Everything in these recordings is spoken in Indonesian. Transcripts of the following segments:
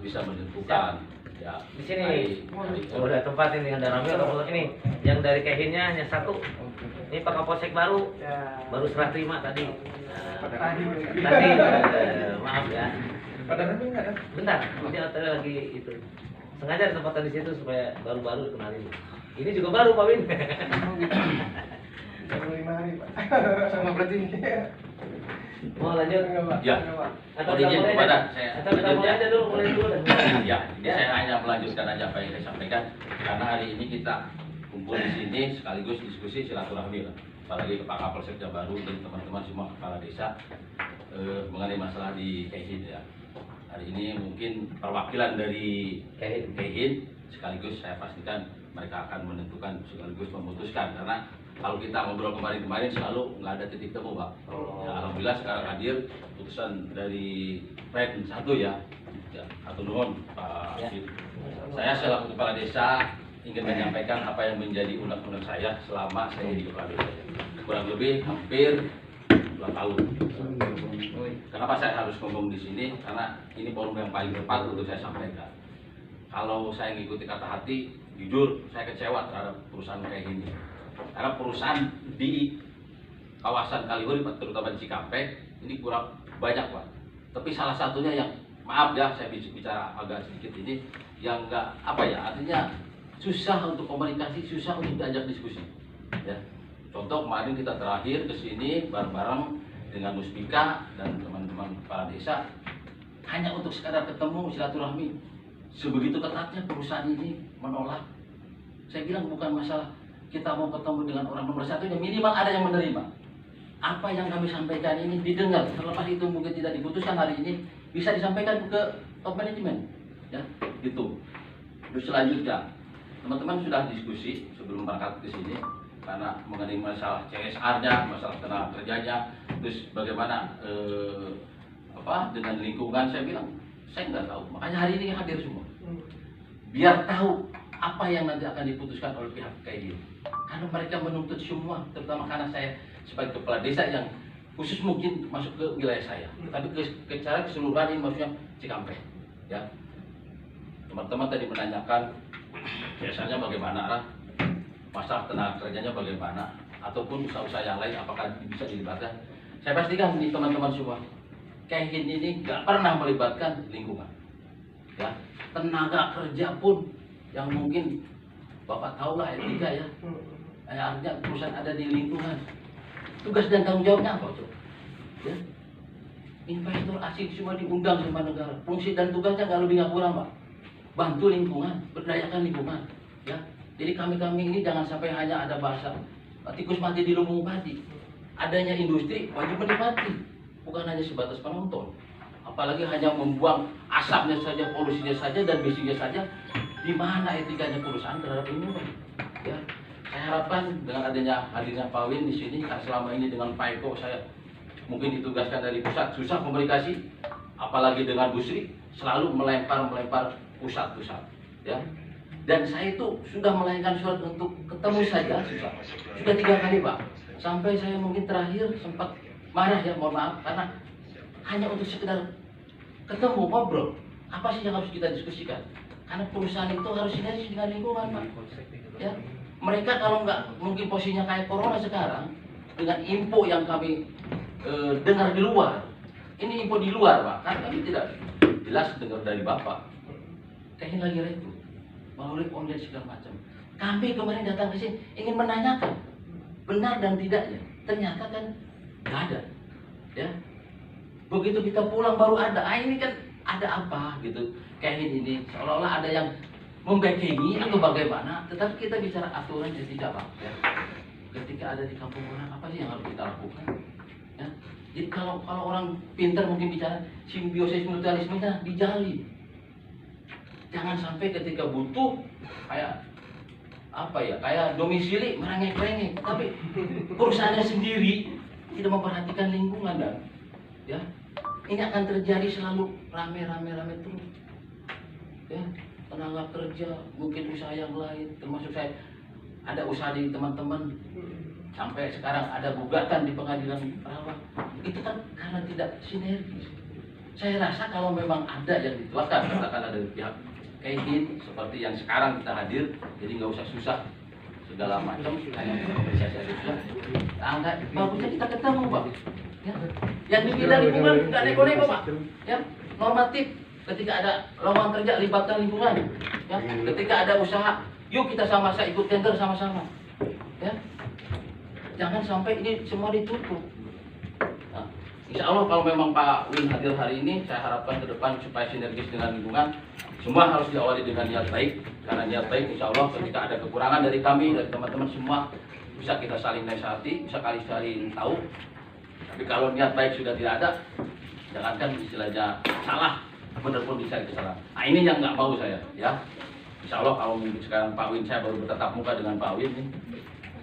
bisa menentukan ya. Di sini udah tempat ini ada rame atau ini yang dari kehinnya hanya satu. Ini Pak Kapolsek baru serah terima tadi. Tadi maaf ya. Pada rame nggak? Bentar, nanti hotelnya lagi itu. Sengaja ditempatkan di situ supaya baru-baru dikenalin. Ini juga baru Pak Win. Baru 5 hari Pak. Sama berarti. Mau lanjut? Ya. Atau Izin kita mulai kepada aja? saya. Atau kita mulai aja dulu, mulai dulu dah. Ya, ini saya hanya melanjutkan aja apa yang saya sampaikan karena hari ini kita kumpul di sini sekaligus diskusi silaturahmi lah. Apalagi ke Pak Kapolsek baru dan teman-teman semua kepala desa mengenai masalah di Kehin ya. Hari ini mungkin perwakilan dari Kehin sekaligus saya pastikan mereka akan menentukan sekaligus memutuskan karena kalau kita ngobrol kemarin selalu nggak ada titik temu Pak. Ya, alhamdulillah sekarang hadir putusan dari PEN 1 ya. Satu nuhun Pak Asyid. Saya selaku kepala desa ingin menyampaikan apa yang menjadi undang-undang saya selama saya di kepala desa. Kurang lebih hampir 2 tahun. Kenapa saya harus ngomong di sini? Karena ini forum yang paling tepat untuk saya sampaikan. Kalau saya mengikuti kata hati, jujur saya kecewa terhadap perusahaan kayak gini. Karena perusahaan di kawasan Kaliwari, terutama di Cikampek, ini kurang banyak Pak. Tapi salah satunya yang, maaf ya saya bicara agak sedikit ini, yang enggak apa ya, artinya susah untuk komunikasi, susah untuk diajak diskusi. Ya. Contoh kemarin kita terakhir ke sini bareng-bareng dengan Musbika dan teman-teman kepala desa hanya untuk sekadar ketemu silaturahmi. Sebegitu ketatnya perusahaan ini menolak. Saya bilang bukan masalah kita mau ketemu dengan orang nomor satu, yang minimal ada yang menerima. Apa yang kami sampaikan ini didengar. Terlepas itu mungkin tidak diputuskan hari ini, bisa disampaikan ke top manajemen. Ya, gitu. Terus selanjutnya, teman-teman sudah diskusi sebelum berangkat ke sini karena mengenai masalah CSR-nya, masalah tenaga kerjanya, terus bagaimana dengan lingkungan. Saya bilang saya nggak tahu, makanya hari ini hadir semua biar tahu apa yang nanti akan diputuskan oleh pihak kayak gini. Karena mereka menuntut semua, terutama karena saya sebagai kepala desa yang khusus mungkin masuk ke wilayah saya, tapi ke cara keseluruhan ini maksudnya Cikampek. Ya, teman-teman tadi menanyakan biasanya bagaimana lah, masalah tenaga kerjanya bagaimana, ataupun usaha-usaha yang lain apakah bisa dilibatkan. Saya pastikan nih teman-teman semua, Kehin ini nggak pernah melibatkan lingkungan. Ya, tenaga kerja pun yang mungkin Bapak tahu lah etika ya. Artinya perusahaan ada di lingkungan. Tugas dan tanggung jawabnya apa tuh? Ya. Investor asing semua diundang sama negara. Fungsi dan tugasnya nggak lebih nggak kurang Pak. Bantu lingkungan, berdayakan lingkungan. Ya. Jadi kami ini jangan sampai hanya ada bahasa tikus mati di lumbung padi. Adanya industri wajib menikmati, bukan hanya sebatas penonton. Apalagi hanya membuang asapnya saja, polusinya saja, dan besinya saja. Di mana etikanya perusahaan terhadap lingkungan? Ya, saya harapkan dengan adanya hadirnya Pak Win di sini, selama ini dengan Pak Eko saya mungkin ditugaskan dari pusat, susah komunikasi, apalagi dengan Bu Sri selalu melempar pusat. Ya, dan saya itu sudah melayangkan surat untuk ketemu saja susah. Sudah 3 kali Pak. Sampai saya mungkin terakhir sempat marah ya, mohon maaf, karena hanya untuk sekedar ketemu, ngobrol. Apa sih yang harus kita diskusikan? Karena perusahaan itu harus sinergi dengan lingkungan, Pak. Ya, mereka kalau nggak mungkin posisinya kayak corona sekarang, dengan info yang kami dengar di luar, ini info di luar, Pak. Karena kami tidak jelas dengar dari Bapak. Kayaknya lagi rekrut, melalui online segala macam. Kami kemarin datang ke sini ingin menanyakan benar dan tidaknya. Ternyata kan nggak ada. Ya, begitu kita pulang baru ada. Ini kan ada apa gitu? Kayak ini seolah-olah ada yang membackingi atau bagaimana. Tetapi kita bicara aturan yang tidak Pak. Ya. Ketika ada di kampung orang, apa sih yang harus kita lakukan? Ya. Jadi kalau orang pintar mungkin bicara simbiosis mutualismenya dijalin. Jangan sampai ketika butuh kayak apa ya, kayak domisili merengek-rengek, tapi perusahaannya sendiri tidak memperhatikan lingkungan dan ya ini akan terjadi selalu rame terus. Ya, tenaga kerja, mungkin usaha yang lain, termasuk saya ada usaha di teman-teman sampai sekarang ada gugatan di pengadilan perawat. Itu kan karena tidak sinergis. Saya rasa kalau memang ada yang dituakan, katakanlah dari pihak Kaihin seperti yang sekarang kita hadir, jadi nggak usah susah segala macam, hanya apresiasi aja susah. Nah, bagusnya kita ketemu Pak. Ya. Yang di bidang lingkungan nggak neko-neko Pak. Ya, normatif. Ketika ada lowongan kerja libatkan lingkungan. Ya, ketika ada usaha, yuk kita sama-sama ikut tender sama-sama. Ya, jangan sampai ini semua ditutup. Nah, insya Allah kalau memang Pak Win hadir hari ini, saya harapkan ke depan supaya sinergis dengan lingkungan. Semua harus diawali dengan niat baik, karena niat baik insya Allah ketika ada kekurangan dari kami, dari teman-teman semua, bisa kita saling nasihati, bisa saling tahu. Tapi kalau niat baik sudah tidak ada, jangankan istilahnya salah, benar-benar dicari kesalahan. Nah ini yang nggak mau saya, ya. Insya Allah kalau mungkin sekarang Pak Win, saya baru bertatap muka dengan Pak Win nih.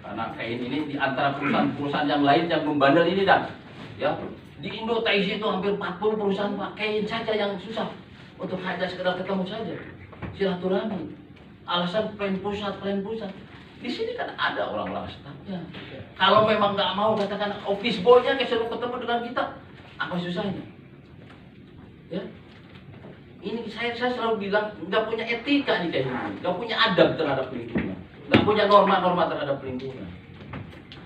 Karena Kaihin ini di antara perusahaan-perusahaan yang lain yang membandel ini dan, ya, di Indo Taisi itu hampir 40 perusahaan Pak, Kaihin saja yang susah. Untuk hanya sekedar ketemu saja, silaturahmi, alasan plan pusat. Di sini kan ada orang-orang stafnya. Kalau memang nggak mau katakan office boy-nya kesuruh ketemu dengan kita, apa susahnya? Ya, ini saya selalu bilang nggak punya etika nih kayak gini, nggak punya adab terhadap lingkungan, nggak punya norma-norma terhadap lingkungan.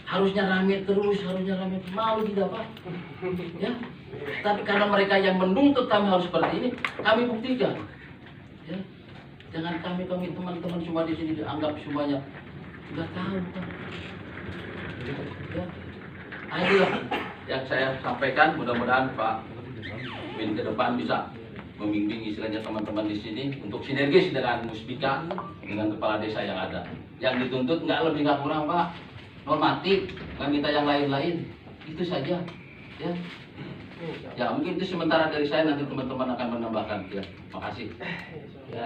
Harusnya rame terus, malu kita Pak. Ya. Tapi karena mereka yang menuntut kami harus seperti ini, kami buktikan. Ya. Jangan kami teman-teman semua di sini dianggap semuanya nggak tahu Pak. Ya. Inilah yang saya sampaikan. Mudah-mudahan Pak Win ke depan bisa membimbing istilahnya teman-teman di sini untuk sinergis dengan Musbika, dengan kepala desa yang ada. Yang dituntut nggak lebih nggak kurang Pak. Normatif, nggak minta yang lain-lain, itu saja. Ya, ya mungkin itu sementara dari saya, nanti teman-teman akan menambahkan. Ya, makasih. Ya.